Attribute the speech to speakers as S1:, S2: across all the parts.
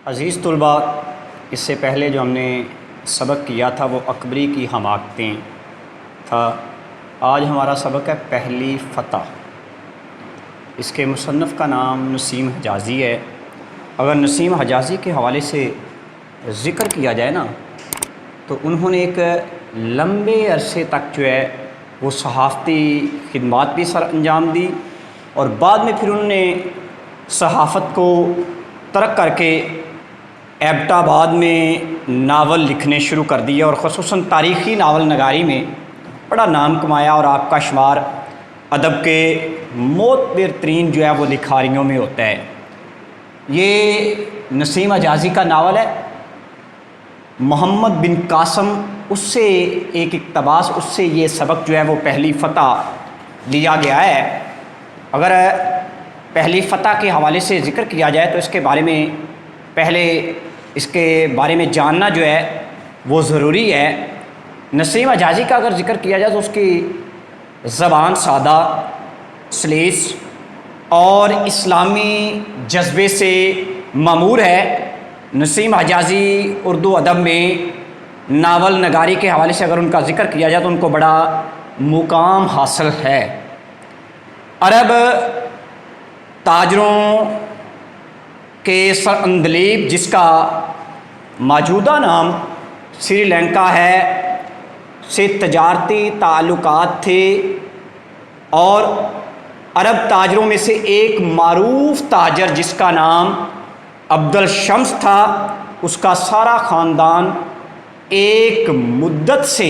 S1: عزیز طلباء، اس سے پہلے جو ہم نے سبق کیا تھا وہ اکبری کی حماقتیں تھا۔ آج ہمارا سبق ہے پہلی فتح۔ اس کے مصنف کا نام نسیم حجازی ہے۔ اگر نسیم حجازی کے حوالے سے ذکر کیا جائے نا تو انہوں نے ایک لمبے عرصے تک جو ہے وہ صحافتی خدمات بھی سر انجام دی، اور بعد میں پھر انہوں نے صحافت کو ترک کر کے ایبٹ آباد میں ناول لکھنے شروع کر دیے، اور خصوصاً تاریخی ناول نگاری میں بڑا نام کمایا، اور آپ کا شمار ادب کے معتبر ترین جو ہے وہ لکھاریوں میں ہوتا ہے۔ یہ نسیم حجازی کا ناول ہے۔ محمد بن قاسم اس سے ایک اقتباس، اس سے یہ سبق جو ہے وہ پہلی فتح لیا گیا ہے۔ اگر پہلی فتح کے حوالے سے ذکر کیا جائے تو اس کے بارے میں پہلے اس کے بارے میں جاننا جو ہے وہ ضروری ہے۔ نسیم حجازی کا اگر ذکر کیا جائے تو اس کی زبان سادہ، سلیس اور اسلامی جذبے سے معمور ہے۔ نسیم حجازی اردو ادب میں ناول نگاری کے حوالے سے اگر ان کا ذکر کیا جائے تو ان کو بڑا مقام حاصل ہے۔ عرب تاجروں کے سر اندلیب، جس کا موجودہ نام سری لنکا ہے، سے تجارتی تعلقات تھے، اور عرب تاجروں میں سے ایک معروف تاجر جس کا نام عبد الشمس تھا، اس کا سارا خاندان ایک مدت سے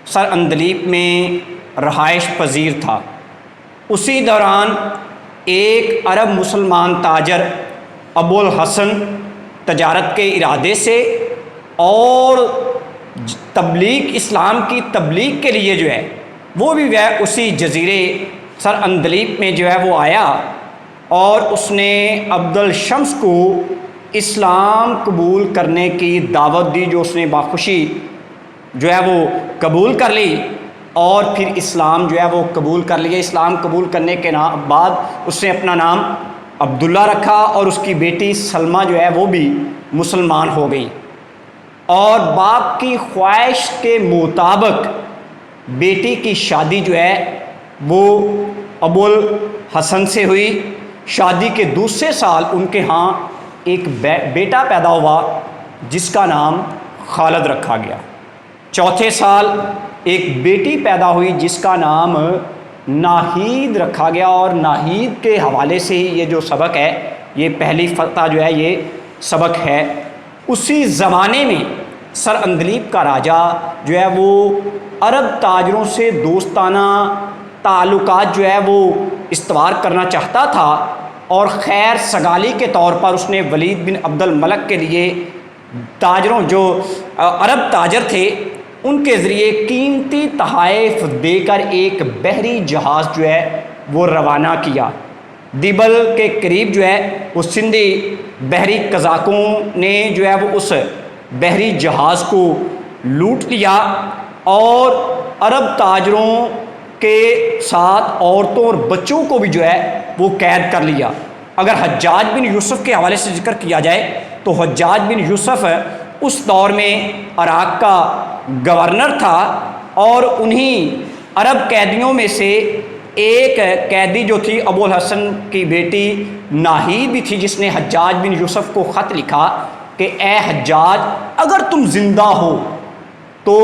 S1: سر اندلیب میں رہائش پذیر تھا۔ اسی دوران ایک عرب مسلمان تاجر ابو الحسن تجارت کے ارادے سے اور اسلام کی تبلیغ کے لیے جو ہے وہ بھی اسی جزیرے سر اندلیب میں جو ہے وہ آیا، اور اس نے عبد الشمس کو اسلام قبول کرنے کی دعوت دی، جو اس نے باخوشی جو ہے وہ قبول کر لی، اور پھر اسلام جو ہے وہ قبول کر لیا۔ اسلام قبول کرنے کے بعد اس نے اپنا نام عبداللہ رکھا، اور اس کی بیٹی سلمہ جو ہے وہ بھی مسلمان ہو گئی، اور باپ کی خواہش کے مطابق بیٹی کی شادی جو ہے وہ ابو الحسن سے ہوئی۔ شادی کے دوسرے سال ان کے ہاں ایک بیٹا پیدا ہوا جس کا نام خالد رکھا گیا۔ چوتھے سال ایک بیٹی پیدا ہوئی جس کا نام ناہید رکھا گیا، اور ناہید کے حوالے سے ہی یہ جو سبق ہے، یہ پہلی فتح جو ہے یہ سبق ہے۔ اسی زمانے میں سر اندلیب کا راجہ جو ہے وہ عرب تاجروں سے دوستانہ تعلقات جو ہے وہ استوار کرنا چاہتا تھا، اور خیر سگالی کے طور پر اس نے ولید بن عبد الملک کے لیے تاجروں جو عرب تاجر تھے ان کے ذریعے قیمتی تحائف دے کر ایک بحری جہاز جو ہے وہ روانہ کیا۔ دیبل کے قریب جو ہے وہ سندھی بحری قزاقوں نے جو ہے وہ اس بحری جہاز کو لوٹ لیا، اور عرب تاجروں کے ساتھ عورتوں اور بچوں کو بھی جو ہے وہ قید کر لیا۔ اگر حجاج بن یوسف کے حوالے سے ذکر کیا جائے تو حجاج بن یوسف اس دور میں عراق کا گورنر تھا، اور انہی عرب قیدیوں میں سے ایک قیدی جو تھی ابو الحسن کی بیٹی ناہید بھی تھی، جس نے حجاج بن یوسف کو خط لکھا کہ اے حجاج، اگر تم زندہ ہو تو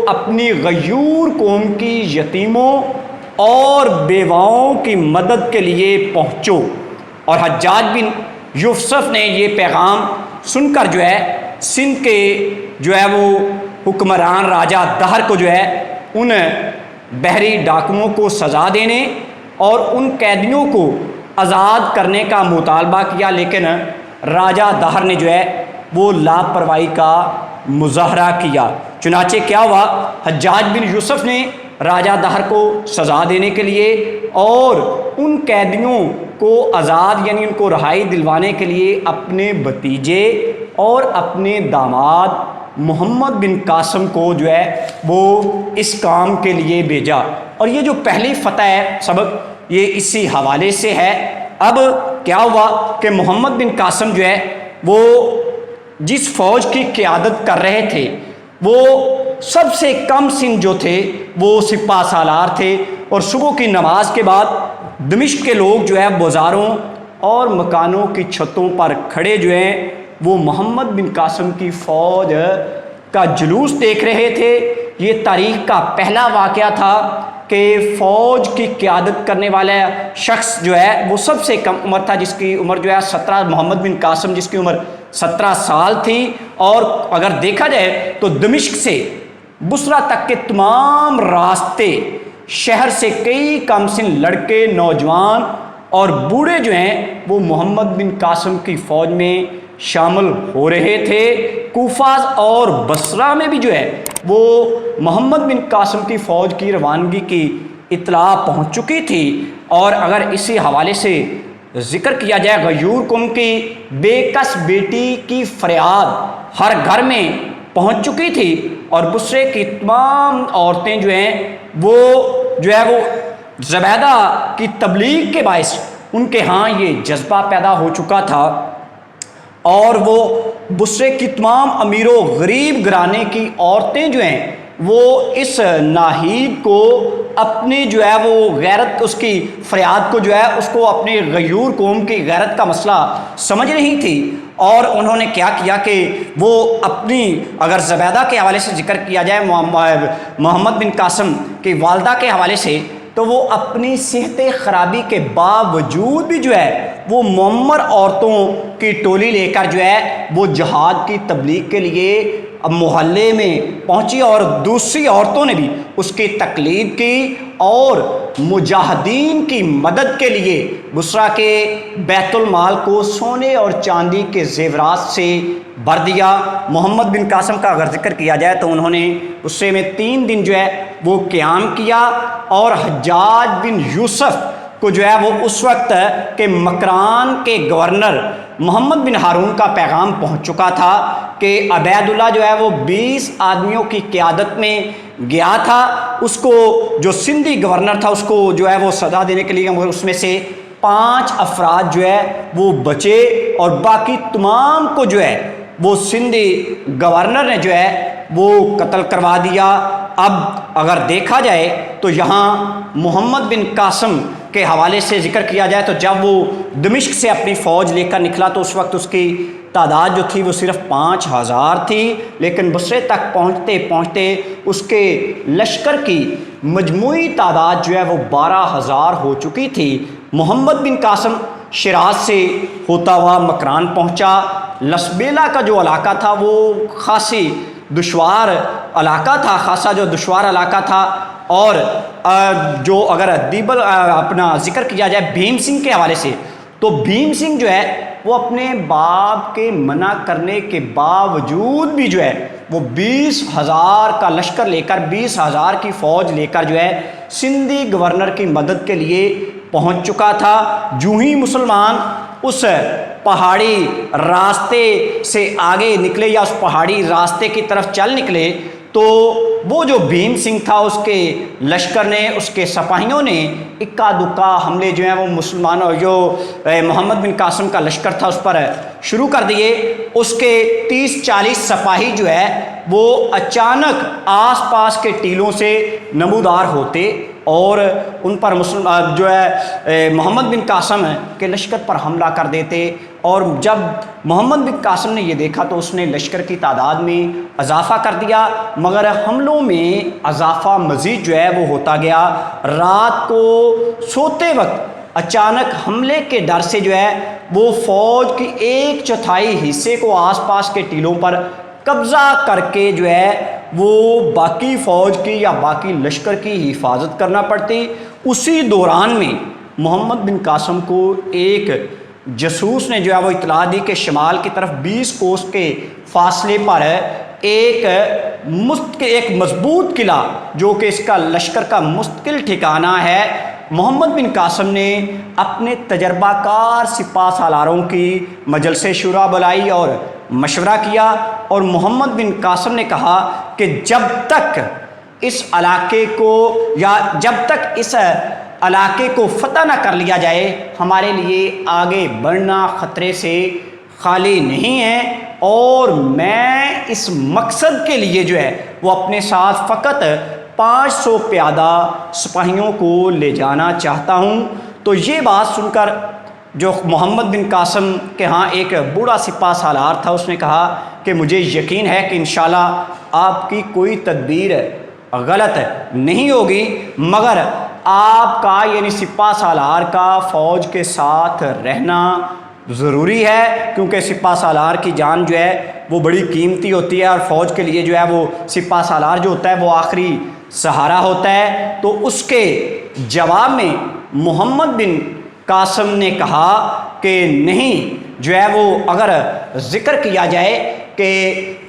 S1: اپنی غیور قوم کی یتیموں اور بیواؤں کی مدد کے لیے پہنچو۔ اور حجاج بن یوسف نے یہ پیغام سن کر جو ہے سندھ کے جو ہے وہ حکمران راجہ دہر کو جو ہے ان بحری ڈاکوؤں کو سزا دینے اور ان قیدیوں کو آزاد کرنے کا مطالبہ کیا، لیکن راجہ دہر نے جو ہے وہ لاپرواہی کا مظاہرہ کیا۔ چنانچہ کیا ہوا، حجاج بن یوسف نے راجہ دہر کو سزا دینے کے لیے اور ان قیدیوں کو آزاد یعنی ان کو رہائی دلوانے کے لیے اپنے بھتیجے اور اپنے داماد محمد بن قاسم کو جو ہے وہ اس کام کے لیے بھیجا۔ اور یہ جو پہلی فتح ہے سبق یہ اسی حوالے سے ہے۔ اب کیا ہوا کہ محمد بن قاسم جو ہے وہ جس فوج کی قیادت کر رہے تھے وہ سب سے کم سن جو تھے وہ سپہ سالار تھے، اور صبح کی نماز کے بعد دمشق کے لوگ جو ہے بازاروں اور مکانوں کی چھتوں پر کھڑے جو ہیں وہ محمد بن قاسم کی فوج کا جلوس دیکھ رہے تھے۔ یہ تاریخ کا پہلا واقعہ تھا کہ فوج کی قیادت کرنے والا شخص جو ہے وہ سب سے کم عمر تھا، جس کی عمر جو ہے 17، محمد بن قاسم جس کی عمر 17 سال تھی۔ اور اگر دیکھا جائے تو دمشق سے بصرہ تک کے تمام راستے شہر سے کئی کم سن لڑکے، نوجوان اور بوڑھے جو ہیں وہ محمد بن قاسم کی فوج میں شامل ہو رہے تھے۔ کوفہ اور بصرہ میں بھی جو ہے وہ محمد بن قاسم کی فوج کی روانگی کی اطلاع پہنچ چکی تھی۔ اور اگر اسی حوالے سے ذکر کیا جائے غیور قوم کی بے کس بیٹی کی فریاد ہر گھر میں پہنچ چکی تھی، اور بصرے کی تمام عورتیں جو ہیں وہ زبیدہ کی تبلیغ کے باعث ان کے ہاں یہ جذبہ پیدا ہو چکا تھا، اور وہ بصرے کی تمام امیر و غریب گھرانے کی عورتیں جو ہیں وہ اس ناہید کو اپنی جو ہے وہ غیرت، اس کی فریاد کو جو ہے اس کو اپنے غیور قوم کی غیرت کا مسئلہ سمجھ رہی تھی۔ اور انہوں نے کیا کیا کہ وہ اپنی، اگر زبیدہ کے حوالے سے ذکر کیا جائے محمد بن قاسم کی والدہ کے حوالے سے، تو وہ اپنی صحت خرابی کے باوجود بھی جو ہے وہ معمر عورتوں کی ٹولی لے کر جو ہے وہ جہاد کی تبلیغ کے لیے محلے میں پہنچی، اور دوسری عورتوں نے بھی اس کی تقلید کی اور مجاہدین کی مدد کے لیے بصرہ کے بیت المال کو سونے اور چاندی کے زیورات سے بھر دیا۔ محمد بن قاسم کا اگر ذکر کیا جائے تو انہوں نے بصرے میں 3 دن جو ہے وہ قیام کیا، اور حجاج بن یوسف کو جو ہے وہ اس وقت کہ مکران کے گورنر محمد بن ہارون کا پیغام پہنچ چکا تھا کہ عبید اللہ جو ہے وہ 20 آدمیوں کی قیادت میں گیا تھا، اس کو جو سندھی گورنر تھا اس کو جو ہے وہ سزا دینے کے لیے، مگر اس میں سے 5 افراد جو ہے وہ بچے، اور باقی تمام کو جو ہے وہ سندھی گورنر نے جو ہے وہ قتل کروا دیا۔ اب اگر دیکھا جائے تو یہاں محمد بن قاسم کے حوالے سے ذکر کیا جائے تو جب وہ دمشق سے اپنی فوج لے کر نکلا تو اس وقت اس کی تعداد جو تھی وہ صرف 5000 تھی، لیکن بصرے تک پہنچتے پہنچتے اس کے لشکر کی مجموعی تعداد جو ہے وہ 12000 ہو چکی تھی۔ محمد بن قاسم شیراز سے ہوتا ہوا مکران پہنچا۔ لسبیلا کا جو علاقہ تھا وہ خاصی دشوار علاقہ تھا، خاصا جو دشوار علاقہ تھا، اور جو اگر دیبل اپنا ذکر کیا جائے بھیم سنگھ کے حوالے سے تو بھیم سنگھ جو ہے وہ اپنے باپ کے منع کرنے کے باوجود بھی جو ہے وہ 20000 کا لشکر لے کر 20000 کی فوج لے کر جو ہے سندھی گورنر کی مدد کے لیے پہنچ چکا تھا۔ جو ہی مسلمان اس پہاڑی راستے سے آگے نکلے یا اس پہاڑی راستے کی طرف چل نکلے تو وہ جو بھیم سنگھ تھا اس کے لشکر نے، اس کے سپاہیوں نے اکا دکا حملے جو ہیں وہ مسلمانوں جو محمد بن قاسم کا لشکر تھا اس پر شروع کر دیے۔ اس کے 30-40 سپاہی جو ہے وہ اچانک آس پاس کے ٹیلوں سے نمودار ہوتے اور ان پر جو ہے محمد بن قاسم کے لشکر پر حملہ کر دیتے، اور جب محمد بن قاسم نے یہ دیکھا تو اس نے لشکر کی تعداد میں اضافہ کر دیا، مگر حملوں میں اضافہ مزید جو ہے وہ ہوتا گیا۔ رات کو سوتے وقت اچانک حملے کے ڈر سے جو ہے وہ فوج کی 1/4 حصے کو آس پاس کے ٹیلوں پر قبضہ کر کے جو ہے وہ باقی فوج کی یا باقی لشکر کی حفاظت کرنا پڑتی۔ اسی دوران میں محمد بن قاسم کو ایک جاسوس نے جو ہے وہ اطلاع دی کہ شمال کی طرف 20 کوس کے فاصلے پر ایک مضبوط قلعہ جو کہ اس کا لشکر کا مستقل ٹھکانہ ہے۔ محمد بن قاسم نے اپنے تجربہ کار سپہ سالاروں کی مجلس شورا بلائی اور مشورہ کیا، اور محمد بن قاسم نے کہا کہ جب تک اس علاقے کو فتح نہ کر لیا جائے ہمارے لیے آگے بڑھنا خطرے سے خالی نہیں ہے۔ اور میں اس مقصد کے لیے جو ہے وہ اپنے ساتھ فقط 500 پیادہ سپاہیوں کو لے جانا چاہتا ہوں۔ تو یہ بات سن کر جو محمد بن قاسم کے ہاں ایک بوڑھا سپاہ سالار تھا، اس نے کہا کہ مجھے یقین ہے کہ انشاءاللہ آپ کی کوئی تدبیر غلط نہیں ہوگی، مگر آپ کا یعنی سپاہ سالار کا فوج کے ساتھ رہنا ضروری ہے، کیونکہ سپاہ سالار کی جان جو ہے وہ بڑی قیمتی ہوتی ہے، اور فوج کے لیے جو ہے وہ سپاہ سالار جو ہوتا ہے وہ آخری سہارا ہوتا ہے۔ تو اس کے جواب میں محمد بن قاسم نے کہا کہ نہیں، جو ہے وہ اگر ذکر کیا جائے کہ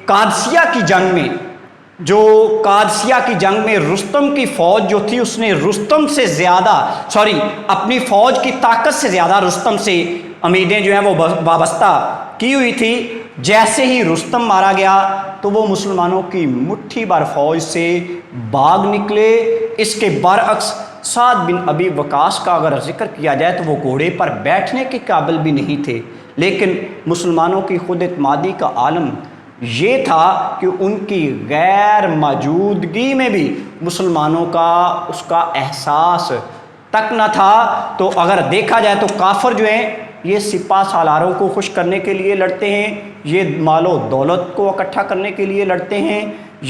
S1: قادسیہ کی جنگ میں رستم کی فوج جو تھی، اس نے رستم سے زیادہ اپنی فوج کی طاقت سے زیادہ رستم سے امیدیں جو ہیں وہ وابستہ کی ہوئی تھی۔ جیسے ہی رستم مارا گیا تو وہ مسلمانوں کی مٹھی بھر فوج سے بھاگ نکلے۔ اس کے برعکس سعد بن ابی وقاص کا اگر ذکر کیا جائے تو وہ گھوڑے پر بیٹھنے کے قابل بھی نہیں تھے، لیکن مسلمانوں کی خود اعتمادی کا عالم یہ تھا کہ ان کی غیر موجودگی میں بھی مسلمانوں کا اس کا احساس تک نہ تھا۔ تو اگر دیکھا جائے تو کافر جو ہیں یہ سپاہ سالاروں کو خوش کرنے کے لیے لڑتے ہیں، یہ مال و دولت کو اکٹھا کرنے کے لیے لڑتے ہیں،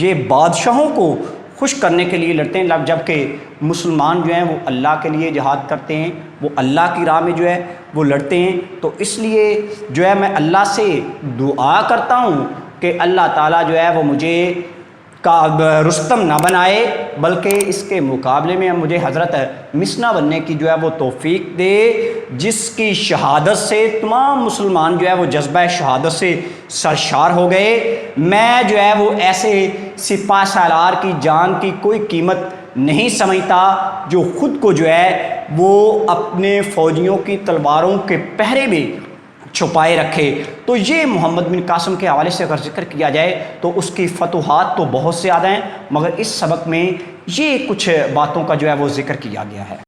S1: یہ بادشاہوں کو خوش کرنے کے لیے لڑتے ہیں، جبکہ مسلمان جو ہیں وہ اللہ کے لیے جہاد کرتے ہیں، وہ اللہ کی راہ میں جو ہے وہ لڑتے ہیں۔ تو اس لیے جو ہے میں اللہ سے دعا کرتا ہوں کہ اللہ تعالیٰ جو ہے وہ مجھے رستم نہ بنائے، بلکہ اس کے مقابلے میں مجھے حضرت مسنا بننے کی جو ہے وہ توفیق دے، جس کی شہادت سے تمام مسلمان جو ہے وہ جذبہ شہادت سے سرشار ہو گئے۔ میں جو ہے وہ ایسے سپاہ سالار کی جان کی کوئی قیمت نہیں سمجھتا جو خود کو جو ہے وہ اپنے فوجیوں کی تلواروں کے پہرے میں چھپائے رکھے۔ تو یہ محمد بن قاسم کے حوالے سے اگر ذکر کیا جائے تو اس کی فتوحات تو بہت زیادہ ہیں، مگر اس سبق میں یہ کچھ باتوں کا جو ہے وہ ذکر کیا گیا ہے۔